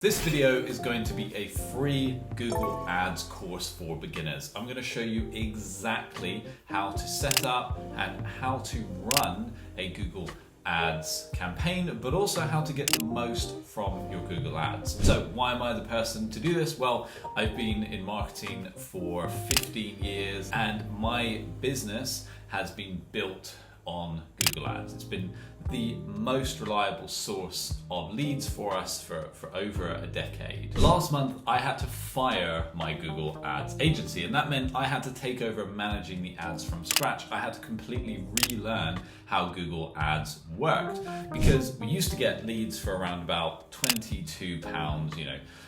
This video is going to be a free Google Ads course for beginners. I'm going to show you exactly how to set up and how to run a Google Ads campaign, but also how to get the most from your Google Ads. So why am I the person to do this? Well, I've been in marketing for 15 years and my business has been built on Google Ads. It's been the most reliable source of leads for us for over a decade. Last month, I had to fire my Google Ads agency, and that meant I had to take over managing the ads from scratch. I had to completely relearn how Google Ads worked, because we used to get leads for around about £22,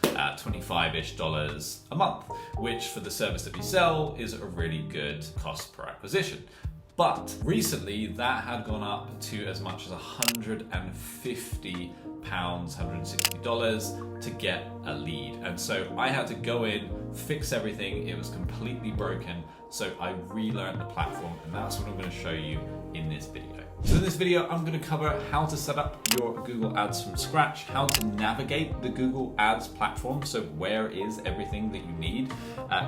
$25-ish a month, which for the service that we sell is a really good cost per acquisition. But recently that had gone up to as much as £150, $160 to get a lead. And so I had to go in, fix everything. It was completely broken. So I relearned the platform, and that's what I'm going to show you in this video. So in this video, I'm going to cover how to set up your Google Ads from scratch, how to navigate the Google Ads platform. So where is everything that you need?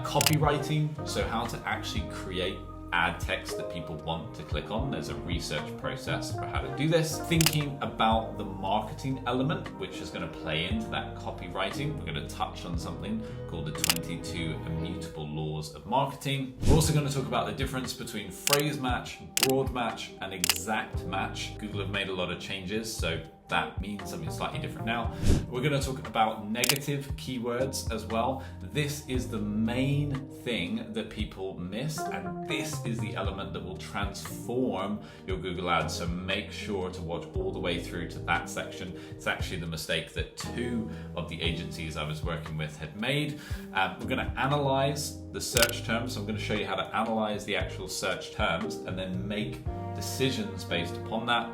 Copywriting, so how to actually create ad text that people want to click on. There's a research process for how to do this. Thinking about the marketing element, which is going to play into that copywriting. We're going to touch on something called the 22 Immutable laws of marketing. We're also going to talk about the difference between phrase match, broad match, and exact match. Google have made a lot of changes, so that means something slightly different now. We're going to talk about negative keywords as well. This is the main thing that people miss, and this is the element that will transform your Google Ads. So make sure to watch all the way through to that section. It's actually the mistake that 2 of the agencies I was working with had made. We're going to analyze the search terms. So I'm going to show you how to analyze the actual search terms and then make decisions based upon that.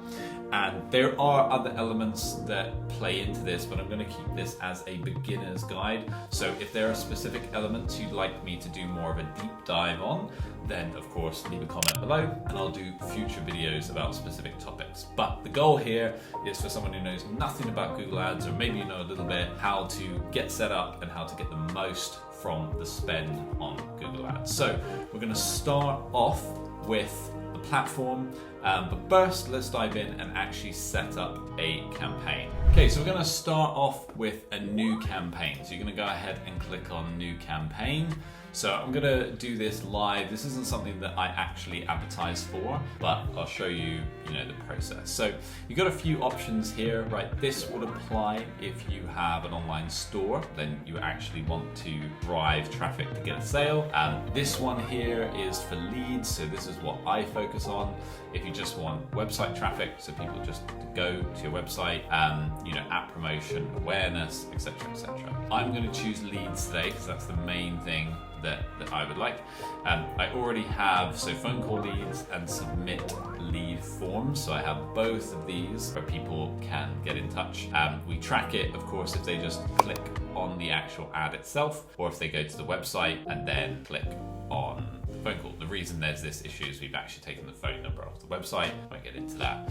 And there are other elements that play into this, but I'm going to keep this as a beginner's guide. So if there are specific elements you'd like me to do more of a deep dive on, then of course leave a comment below and I'll do future videos about specific topics. But the goal here is for someone who knows nothing about Google Ads, or maybe you know a little bit, how to get set up and how to get the most from the spend on Google Ads. So we're going to start off with the platform. But first, let's dive in and actually set up a campaign. Okay, so we're going to start off with a new campaign. So you're going to go ahead and click on New Campaign. So I'm going to do this live. This isn't something that I actually advertise for, but I'll show you, the process. So you've got a few options here, right? This would apply if you have an online store, then you actually want to drive traffic to get a sale. This one here is for leads. So this is what I focus on. If you just want website traffic, so people just go to your website, app promotion, awareness, etc., etc. I'm going to choose leads today because that's the main thing that I would like. I already have phone call leads and submit lead forms. So I have both of these where people can get in touch. We track it, of course, if they just click on the actual ad itself, or if they go to the website and then click on phone call. The reason there's this issue is we've actually taken the phone number off the website. I won't get into that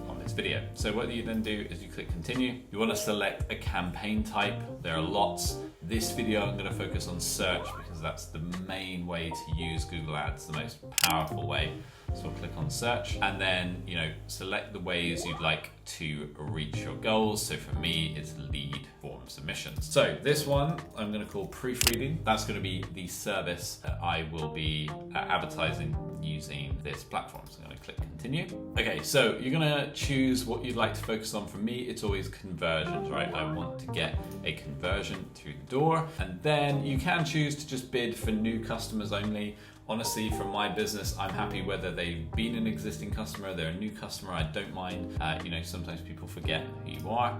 on this video. So what you then do is you click continue. You want to select a campaign type. There are lots. This video I'm going to focus on search because that's the main way to use Google Ads, the most powerful way. So I'll click on search and then, select the ways you'd like to reach your goals. So for me, it's lead form submissions. So this one I'm going to call proofreading. That's going to be the service that I will be advertising using this platform. So I'm going to click continue. Okay, so you're going to choose what you'd like to focus on. For me, it's always conversions, right? I want to get a conversion through the door. And then you can choose to just bid for new customers only. Honestly, from my business, I'm happy whether they've been an existing customer, they're a new customer, I don't mind. Sometimes people forget who you are.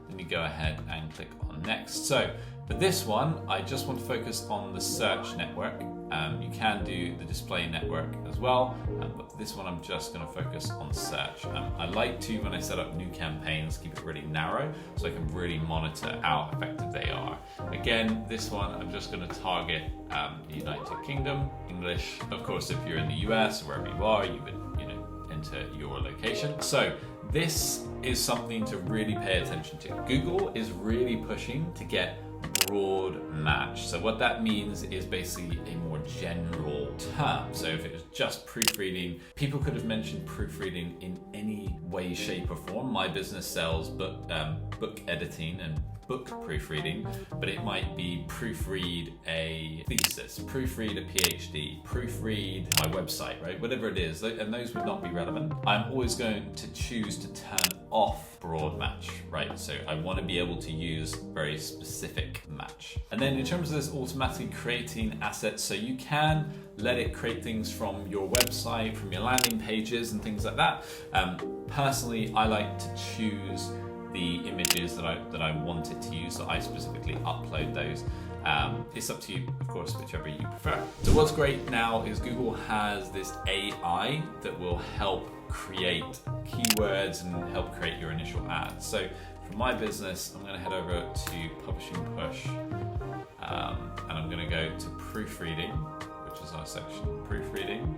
Then you go ahead and click on next. So for this one, I just want to focus on the search network. You can do the display network as well, but for this one, I'm just going to focus on search. I like to, when I set up new campaigns, keep it really narrow so I can really monitor how effective they are. Again, this one, I'm just going to target the United Kingdom, English. Of course, if you're in the US, wherever you are, you would enter your location. So this is something to really pay attention to. Google is really pushing to get broad match. So what that means is basically a more general term. So if it was just proofreading, people could have mentioned proofreading in any way, shape or form. My business sells book editing and book proofreading, but it might be proofread a thesis, proofread a PhD, proofread my website, right? Whatever it is, and those would not be relevant. I'm always going to choose to turn off broad match, right? So I want to be able to use very specific match. And then in terms of this automatically creating assets, so you can let it create things from your website, from your landing pages and things like that. Personally, I like to choose the images that I want it to use, so I specifically upload those. It's up to you, of course, whichever you prefer. So what's great now is Google has this AI that will help create keywords and help create your initial ads. So for my business, I'm going to head over to Publishing Push, and I'm going to go to proofreading, which is our section, proofreading.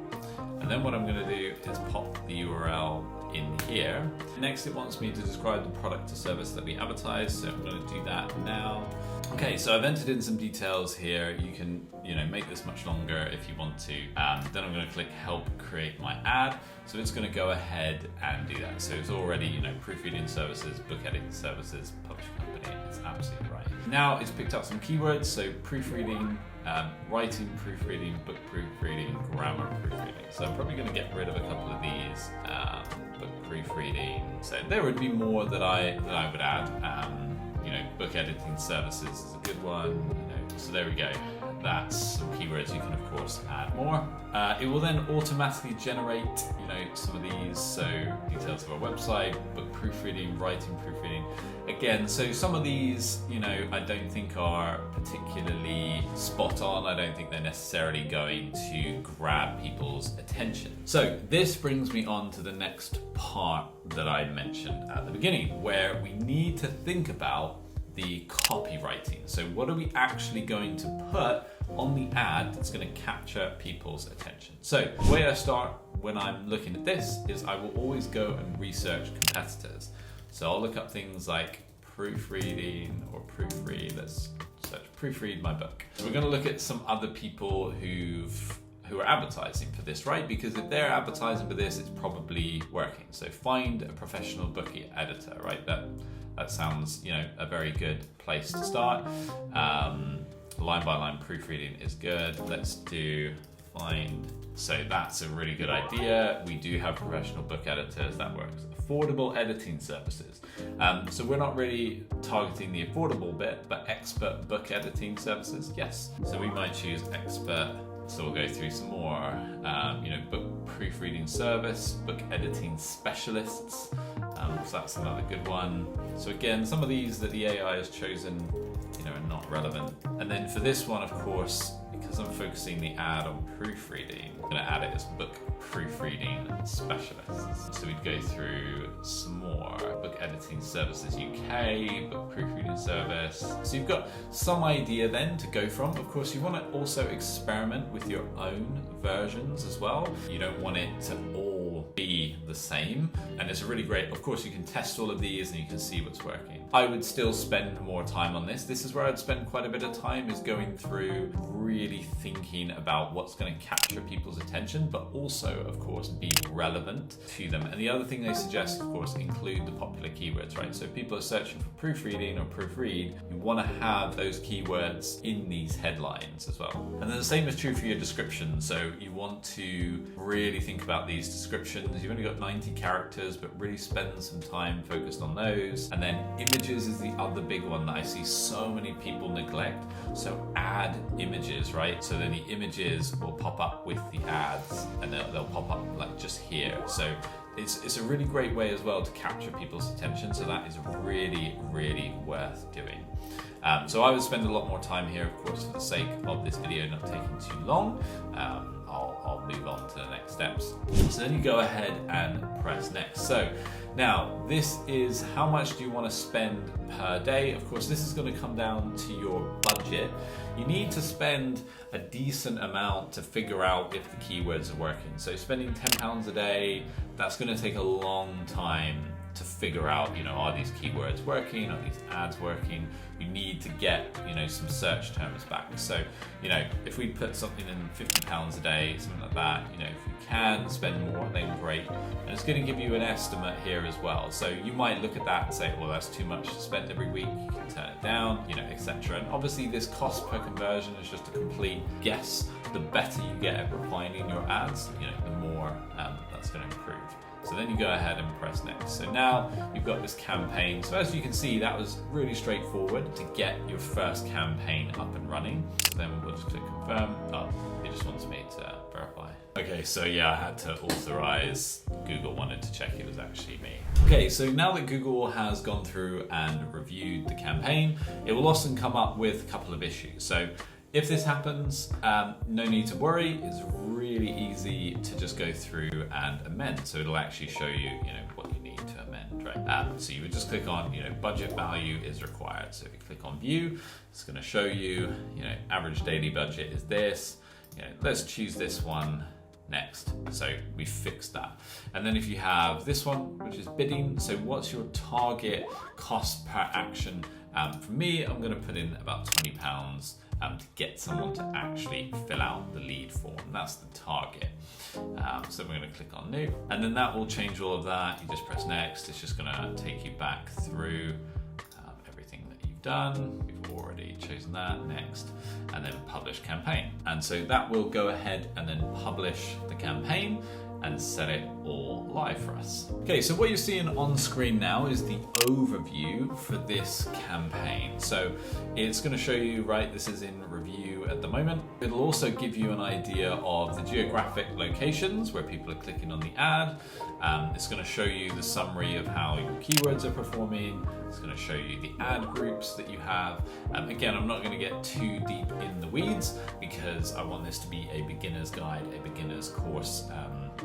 And then what I'm going to do is pop the URL in here. Next, it wants me to describe the product or service that we advertise, so I'm going to do that now. Okay, so I've entered in some details here. You can, make this much longer if you want to. Then I'm going to click Help Create My Ad. So it's going to go ahead and do that. So it's already, proofreading services, book editing services, publishing company. It's absolutely right. Now it's picked up some keywords. So proofreading, writing proofreading, book proofreading, grammar proofreading. So I'm probably going to get rid of a couple of these. Book proofreading. So there would be more that I would add. Book editing services is a good one. So there we go. That's some keywords you can of course add more. It will then automatically generate, some of these. So details of our website, book proofreading, writing proofreading. Again, so some of these, I don't think are particularly spot on. I don't think they're necessarily going to grab people's attention. So this brings me on to the next part that I mentioned at the beginning, where we need to think about the copywriting. So what are we actually going to put on the ad that's going to capture people's attention? So the way I start when I'm looking at this is I will always go and research competitors. So I'll look up things like proofreading or proofread. Let's search proofread my book. So we're going to look at some other people who are advertising for this, right? Because if they're advertising for this, it's probably working. So find a professional book editor, right? That sounds, a very good place to start. Line by line proofreading is good. Let's do find. So that's a really good idea. We do have professional book editors, that works. Affordable editing services. So we're not really targeting the affordable bit, but expert book editing services, yes. So we might choose expert. So we'll go through some more, book proofreading service, book editing specialists. So that's another good one. So again, some of these that the AI has chosen, are not relevant. And then for this one, of course, because I'm focusing the ad on proofreading, I'm going to add it as book proofreading specialists. So we'd go through some more. Book editing services UK, book proofreading service. So you've got some idea then to go from. Of course, you want to also experiment with your own versions as well. You don't want it to all be the same. And it's really great. Of course, you can test all of these and you can see what's working. I would still spend more time on this. This is where I'd spend quite a bit of time, is going through really thinking about what's going to capture people's attention, but also, of course, be relevant to them. And the other thing they suggest, of course, include the popular keywords, right? So if people are searching for proofreading or proofread, you want to have those keywords in these headlines as well. And then the same is true for your description. So you want to really think about these descriptions. You've only got 90 characters, but really spend some time focused on those. And then images is the other big one that I see so many people neglect. So add images, right? So then the images will pop up with the ads, and they'll pop up like just here. So it's a really great way as well to capture people's attention. So that is really, really worth doing. So I would spend a lot more time here, of course, for the sake of this video not taking too long. I'll move on to the next steps. So then you go ahead and press next. So now this is how much do you want to spend per day. Of course, this is going to come down to your budget. You need to spend a decent amount to figure out if the keywords are working. So spending £10 a day, that's going to take a long time to figure out, are these keywords working? Are these ads working? You need to get, some search terms back. So, if we put something in £50 a day, something like that, if you can spend more, then great. And it's going to give you an estimate here as well. So you might look at that and say, well, that's too much to spend every week. You can turn it down, etc. And obviously this cost per conversion is just a complete guess. The better you get at refining your ads, the more that's going to improve. So then you go ahead and press next. So now you've got this campaign. So as you can see, that was really straightforward to get your first campaign up and running. So then we'll just click confirm. Oh, it just wants me to verify. Okay, so yeah, I had to authorize. Google wanted to check it was actually me. Okay, so now that Google has gone through and reviewed the campaign, it will often come up with a couple of issues. So if this happens, no need to worry. It's really easy to just go through and amend. So it'll actually show you, what you need to amend, right? So you would just click on, budget value is required. So if you click on view, it's going to show you, average daily budget is this. Let's choose this one next. So we fixed that. And then if you have this one, which is bidding, so what's your target cost per action? For me, I'm going to put in about £20 to get someone to actually fill out the lead form. That's the target. So we're going to click on new, and then that will change all of that. You just press next. It's just going to take you back through everything that you've done. We've already chosen that, next, and then publish campaign. And so that will go ahead and then publish the campaign and set it all live for us. Okay, so what you're seeing on screen now is the overview for this campaign. So it's going to show you, right, this is in review at the moment. It'll also give you an idea of the geographic locations where people are clicking on the ad. It's going to show you the summary of how your keywords are performing. It's going to show you the ad groups that you have. Again, I'm not going to get too deep in the weeds because I want this to be a beginner's guide, a beginner's course.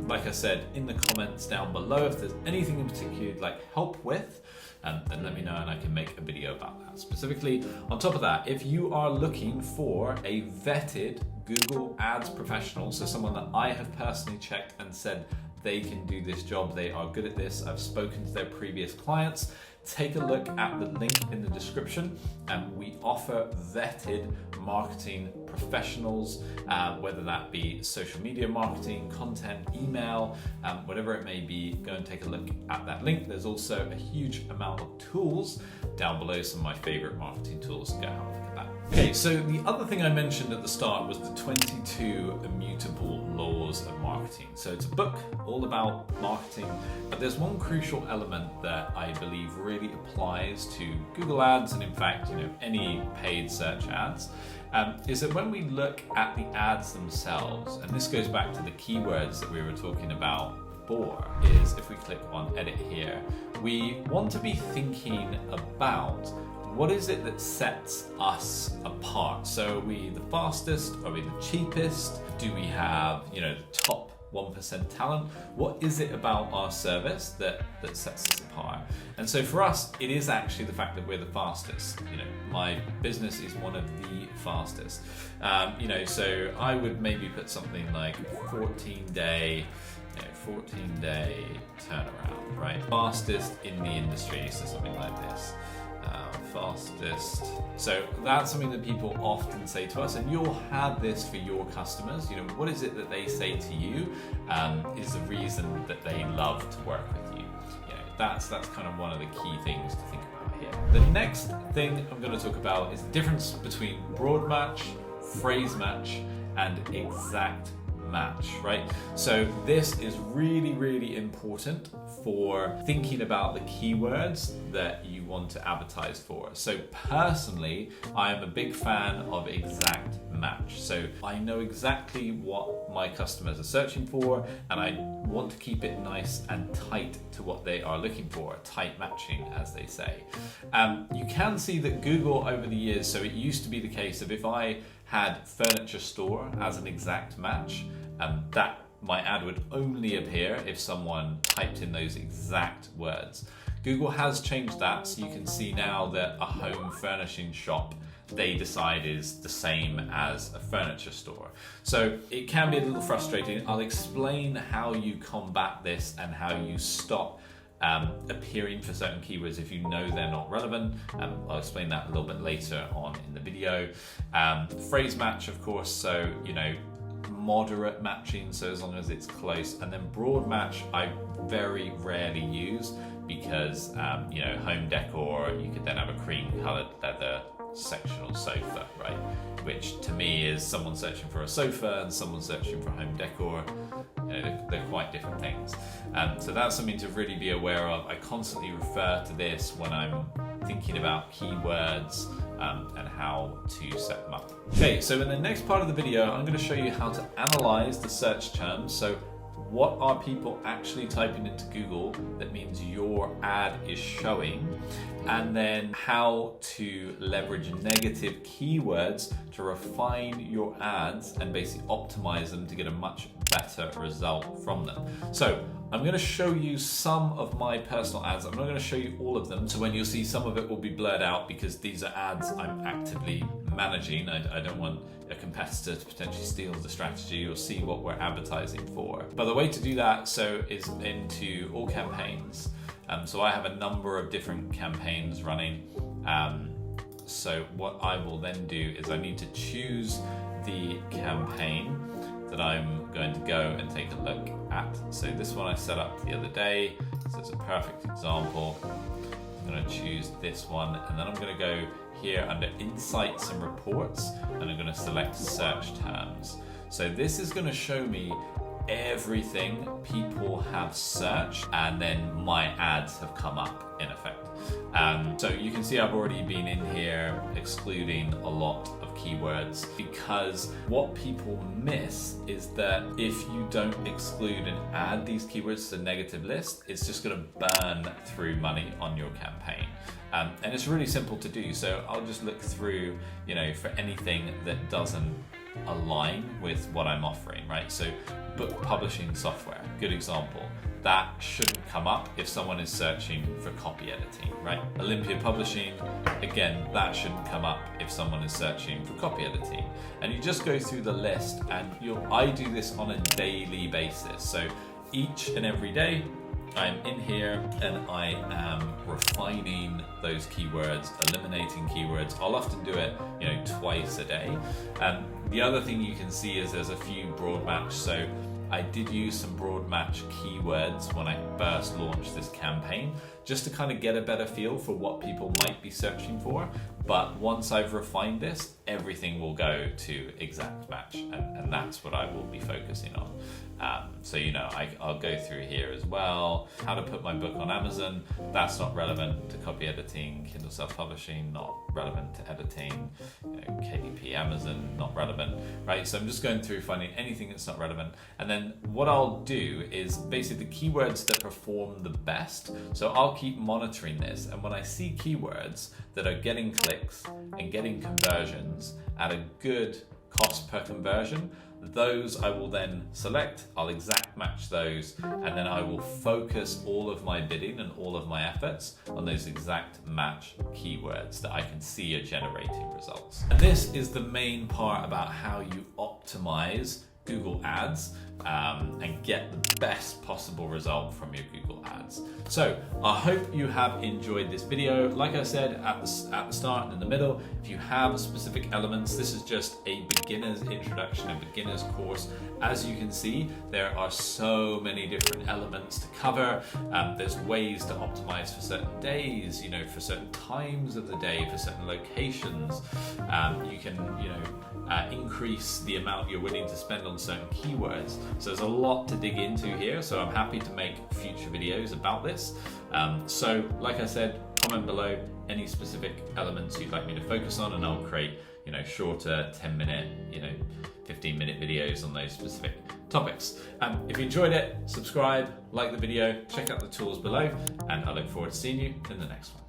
Like I said, in the comments down below, if there's anything in particular you'd like help with, then let me know and I can make a video about that. Specifically, on top of that, if you are looking for a vetted Google Ads professional, so someone that I have personally checked and said they can do this job, they are good at this, I've spoken to their previous clients, take a look at the link in the description. We offer vetted marketing professionals, whether that be social media marketing, content, email, whatever it may be. Go and take a look at that link. There's also a huge amount of tools down below, some of my favorite marketing tools. Go have a look at that. Okay, so the other thing I mentioned at the start was the 22 Immutable Laws of Marketing. So it's a book all about marketing, but there's one crucial element that I believe really applies to Google Ads and in fact, any paid search ads, is that when we look at the ads themselves, and this goes back to the keywords that we were talking about before, is if we click on edit here, we want to be thinking about what is it that sets us apart? So are we the fastest? Are we the cheapest? Do we have, the top 1% talent? What is it about our service that sets us apart? And so for us, it is actually the fact that we're the fastest. My business is one of the fastest. So I would maybe put something like 14-day turnaround, right? Fastest in the industry, so something like this. Fastest. So that's something that people often say to us, and you'll have this for your customers. What is it that they say to you is the reason that they love to work with you. That's kind of one of the key things to think about here. The next thing I'm going to talk about is the difference between broad match, phrase match, and exact match, right? So this is really, really important for thinking about the keywords that you want to advertise for. So personally, I am a big fan of exact match. So I know exactly what my customers are searching for, and I want to keep it nice and tight to what they are looking for, tight matching, as they say. You can see that Google over the years, so it used to be the case of if I had furniture store as an exact match, that my ad would only appear if someone typed in those exact words. Google has changed that, so you can see now that a home furnishing shop, they decide is the same as a furniture store. So it can be a little frustrating. I'll explain how you combat this and how you stop appearing for certain keywords if you know they're not relevant. I'll explain that a little bit later on in the video. Phrase match, of course, so moderate matching, so as long as it's close. And then broad match I very rarely use because home decor, you could then have a cream colored leather sectional sofa, right? Which to me is someone searching for a sofa and someone searching for home decor. They're quite different things. So that's something to really be aware of. I constantly refer to this when I'm thinking about keywords and how to set them up. Okay, so in the next part of the video, I'm going to show you how to analyze the search terms. So what are people actually typing into Google that means your ad is showing, and then how to leverage negative keywords to refine your ads and basically optimize them to get a much better result from them. So I'm going to show you some of my personal ads. I'm not going to show you all of them. So when you'll see some of it will be blurred out because these are ads I'm actively managing. I don't want a competitor to potentially steal the strategy or see what we're advertising for. But the way to do that is into all campaigns. So I have a number of different campaigns running. So what I will then do is I need to choose the campaign that I'm going to go and take a look at. So this one I set up the other day, so it's a perfect example. I'm going to choose this one, and then I'm going to go here under Insights and Reports, and I'm going to select Search Terms. So this is going to show me everything people have searched, and then my ads have come up in effect. So you can see I've already been in here excluding a lot of keywords, because what people miss is that if you don't exclude and add these keywords to the negative list, it's just going to burn through money on your campaign. And it's really simple to do. So I'll just look through, for anything that doesn't align with what I'm offering, right? So book publishing software, good example. That shouldn't come up if someone is searching for copy editing, right? Olympia Publishing, again, that shouldn't come up if someone is searching for copy editing. And you just go through the list, and I do this on a daily basis. So each and every day, I'm in here and I am refining those keywords, eliminating keywords. I'll often do it, twice a day. The other thing you can see is there's a few broad match. So I did use some broad match keywords when I first launched this campaign, just to kind of get a better feel for what people might be searching for. But once I've refined this, everything will go to exact match, and that's what I will be focusing on. So I'll go through here as well. How to put my book on Amazon, that's not relevant to copy editing. Kindle self-publishing, not relevant to editing. KDP Amazon, not relevant, right? So I'm just going through finding anything that's not relevant. And then what I'll do is basically the keywords that perform the best. So I'll keep monitoring this. And when I see keywords that are getting clicks and getting conversions at a good cost per conversion, those I will then select, I'll exact match those, and then I will focus all of my bidding and all of my efforts on those exact match keywords that I can see are generating results. And this is the main part about how you optimize Google Ads and get the best possible result from your Google Ads. So I hope you have enjoyed this video. Like I said at the start and in the middle, if you have specific elements, this is just a beginner's introduction, a beginner's course. As you can see, there are so many different elements to cover. There's ways to optimize for certain days, for certain times of the day, for certain locations. You can, increase the amount you're willing to spend on certain keywords. So there's a lot to dig into here. So I'm happy to make future videos about this. So like I said, comment below any specific elements you'd like me to focus on, and I'll create, shorter 10-minute, 15-minute videos on those specific topics. If you enjoyed it, subscribe, like the video, check out the tools below, and I look forward to seeing you in the next one.